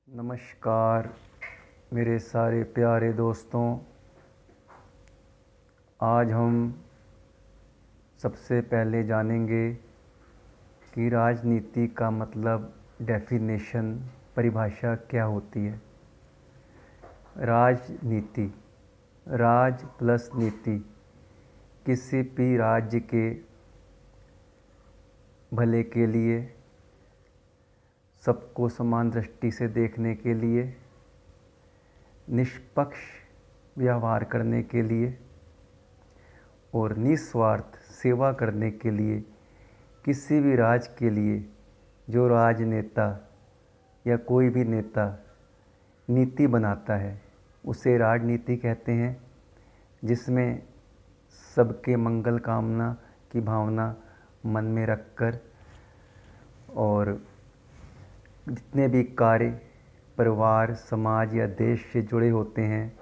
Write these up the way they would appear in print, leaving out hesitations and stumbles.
नमस्कार मेरे सारे प्यारे दोस्तों। आज हम सबसे पहले जानेंगे कि राजनीति का मतलब डेफिनेशन परिभाषा क्या होती है। राजनीति, राज प्लस नीति, किसी भी राज्य के भले के लिए, सबको समान दृष्टि से देखने के लिए, निष्पक्ष व्यवहार करने के लिए और निस्वार्थ सेवा करने के लिए किसी भी राज्य के लिए जो राजनेता या कोई भी नेता नीति बनाता है उसे राजनीति कहते हैं, जिसमें सबके मंगल कामना की भावना मन में रखकर और जितने भी कार्य परिवार, समाज या देश से जुड़े होते हैं,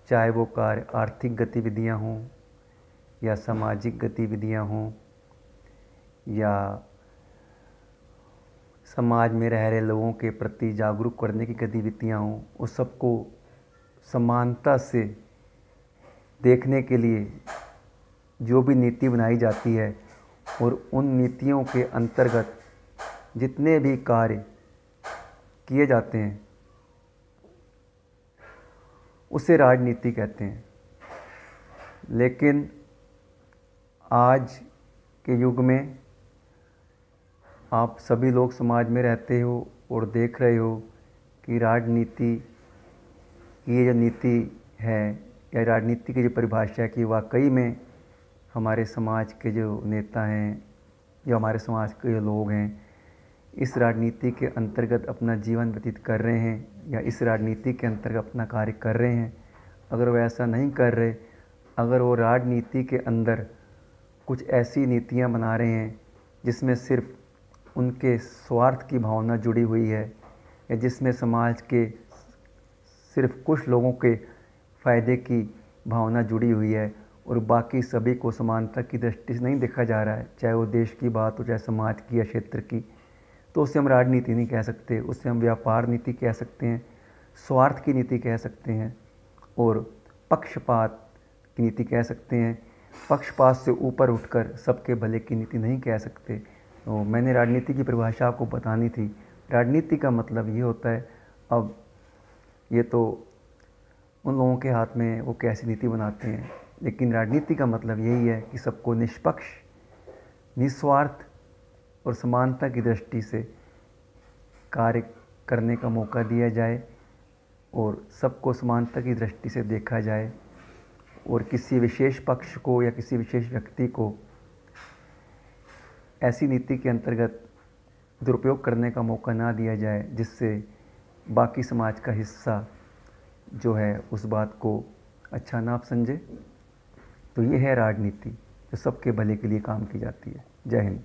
चाहे वो कार्य आर्थिक गतिविधियां हों या सामाजिक गतिविधियां हों या समाज में रह रहे लोगों के प्रति जागरूक करने की गतिविधियां हों, उस सबको समानता से देखने के लिए जो भी नीति बनाई जाती है और उन नीतियों के अंतर्गत जितने भी कार्य किए जाते हैं उसे राजनीति कहते हैं। लेकिन आज के युग में आप सभी लोग समाज में रहते हो और देख रहे हो कि राजनीति की ये जो नीति है या राजनीति की जो परिभाषा है कि वाकई में हमारे समाज के जो नेता हैं, जो हमारे समाज के जो लोग हैं, इस राजनीति के अंतर्गत अपना जीवन व्यतीत कर रहे हैं या इस राजनीति के अंतर्गत अपना कार्य कर रहे हैं। अगर वो ऐसा नहीं कर रहे, अगर वो राजनीति के अंदर कुछ ऐसी नीतियां बना रहे हैं जिसमें सिर्फ उनके स्वार्थ की भावना जुड़ी हुई है या जिसमें समाज के सिर्फ कुछ लोगों के फ़ायदे की भावना जुड़ी हुई है और बाकी सभी को समानता की दृष्टि से नहीं देखा जा रहा है, चाहे वो देश की बात हो, चाहे समाज की या क्षेत्र की, तो उसे हम राजनीति नहीं कह सकते। उसे हम व्यापार नीति कह सकते हैं, स्वार्थ की नीति कह सकते हैं और पक्षपात की नीति कह सकते हैं। पक्षपात से ऊपर उठकर सबके भले की नीति नहीं कह सकते। तो मैंने राजनीति की परिभाषा आपको बतानी थी। राजनीति का मतलब ये होता है, अब ये तो उन लोगों के हाथ में वो कैसी नीति बनाते हैं, लेकिन राजनीति का मतलब यही है कि सबको निष्पक्ष, निस्वार्थ और समानता की दृष्टि से कार्य करने का मौका दिया जाए और सबको समानता की दृष्टि से देखा जाए और किसी विशेष पक्ष को या किसी विशेष व्यक्ति को ऐसी नीति के अंतर्गत दुरुपयोग करने का मौका ना दिया जाए जिससे बाकी समाज का हिस्सा जो है उस बात को अच्छा ना समझे। तो ये है राजनीति जो सबके भले के लिए काम की जाती है। जय हिंद।